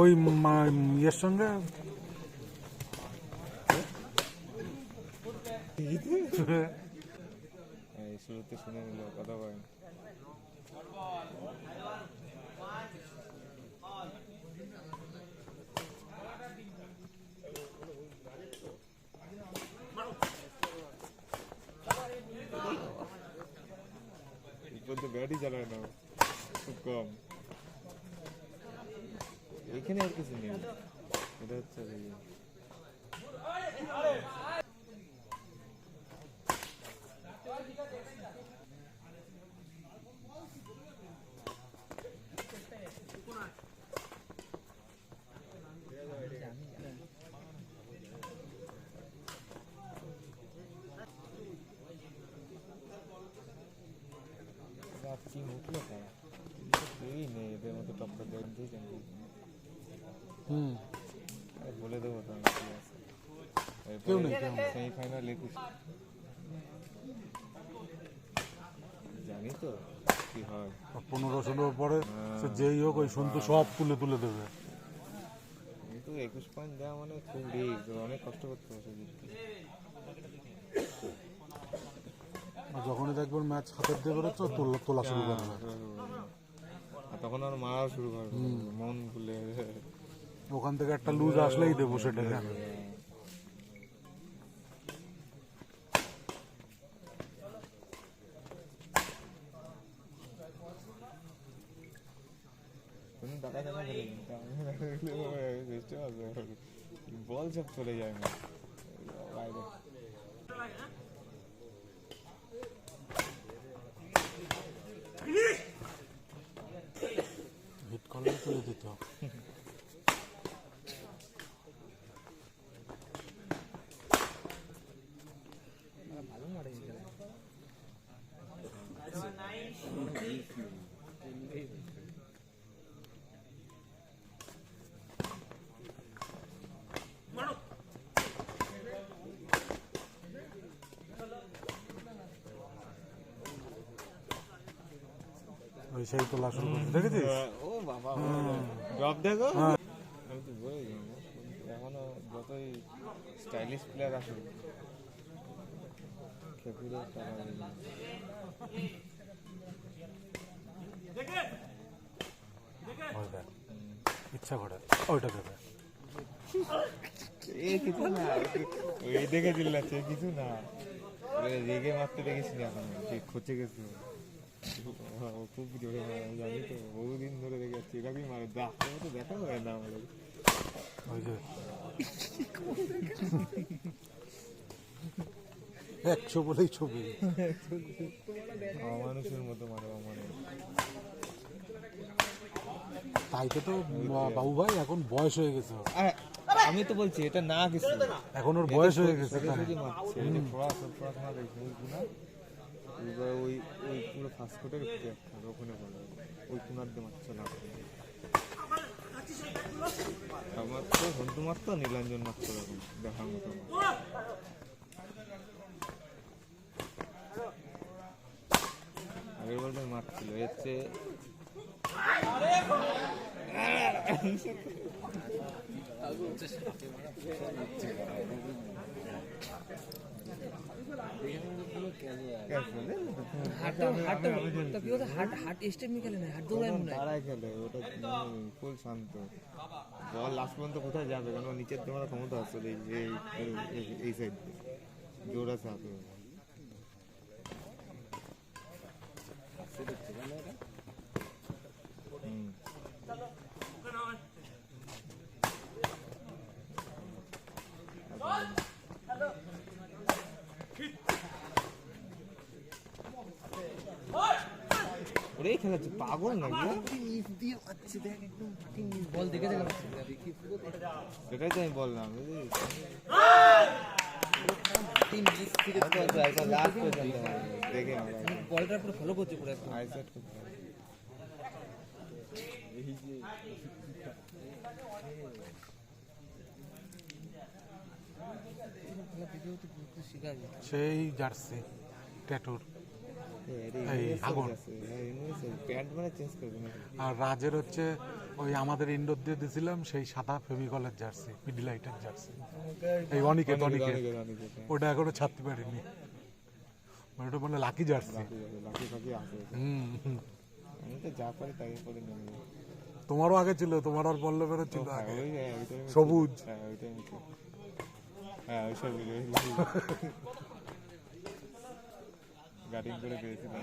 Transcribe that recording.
ওই ইয়ের সঙ্গে শুরুতে শুনে নিল কথা বলেন। ব্যাটই চালায় না, খুব কম। এখানে আর কিছু নেই, এটা হচ্ছে টিম উঠলো তারা, কেউই নেই এদের মতো টপটা দেন দিয়েছেন। বলে দেবো তো আমি কি আছে, সেমিফাইনাল 21 জানি তো কি হয়। 15-16 পরে যেই হোক ওই সন্তু সব তুলে তুলে দেবে। কিন্তু 21 পয়েন্ট দেওয়া মানে খুব রিস্ক, অনেক কষ্ট করতে হবে। যখনই দেখবেন ম্যাচ হাতের দিয়ে বেরোচ্ছে তোলা শুরু করবে, তখন আর মারা শুরু করবে মন খুলে। ওখান থেকে একটা লুজ আসলেই দেবো সেটা। বল সব চলে যায় না বাইরে। হিট করলে তুলে দিত। ভালো মারে ওই সেই তোলা শুরু করতে দেখেছিস? ও বাবা, ড্রপ দেখো। আমি তো বলে এখনো যতই স্টাইলিশ প্লেয়ার আসুক খেপুরে ইচ্ছা করে ওইটা দেবে। কিছু না, ওই দেখে চিল্লাচ্ছে কিছু না, রেগে মারতে দেখেছি না এখন, খচে গেছে খুব জোরে মারে। জানি তো বহুদিন ধরে দেখে যাচ্ছি এরকমই মারে, তো দেখা হয় না আমাদের। ওই যে 100 বলেই ছবি, অমানুষের মতো মারে অমানুষ। তাই তো বাবু ভাই এখন বয়স হয়ে গেছে। আমি তো বলছি এটা না কিছু, এখন ওর বয়স হয়ে গেছে। ওই ওই পুরো ফাস্টফুডের ওখানে বলে ওই কুনার দিয়ে মারছে না, আমার তো হন্তু মারতো, নীলাঞ্জন মারতো, এরকম দেখার মতো। আগের বলটা মারছিল এর চেয়ে ফুল শান্ত। বল লাস্ট পর্যন্ত কোথায় যাবে, কারণ নিচের তোমার ক্ষমতা আসলে এই সাইড জোর আছে হাতে। ওরে খেলাচ্ছে পাগল নাকি, বল দেখে সেটাই তো আমি বললাম। দেখে বলটা পুরো ফলো করছে পুরো একদম। আইসেট করতে সেই জার্সি ট্যাটুর প্যান্ট মানে চেঞ্জ করবে না। আর রাজের হচ্ছে ওই আমাদের ইনডোর দিয়ে দিছিলাম সেই সাদা ফেভিকলের জার্সি পিডিলাইটের জার্সি এই অনিকেত অনিকেত ওটা এখনো ছাড়তে পারিনি ওটা মানে লাকি জার্সি লাকি ফাকি আছে আমি তো যা পারি তাই করে নেব তোমারও আগে ছিল তোমার আর পল্লবেরও ছিল হ্যাঁ, আগে ওইটাই সবুজ হ্যাঁ ওইটাই নিতে হ্যাঁ ওই সবুজ গাড়ি করে পেয়েছিলাম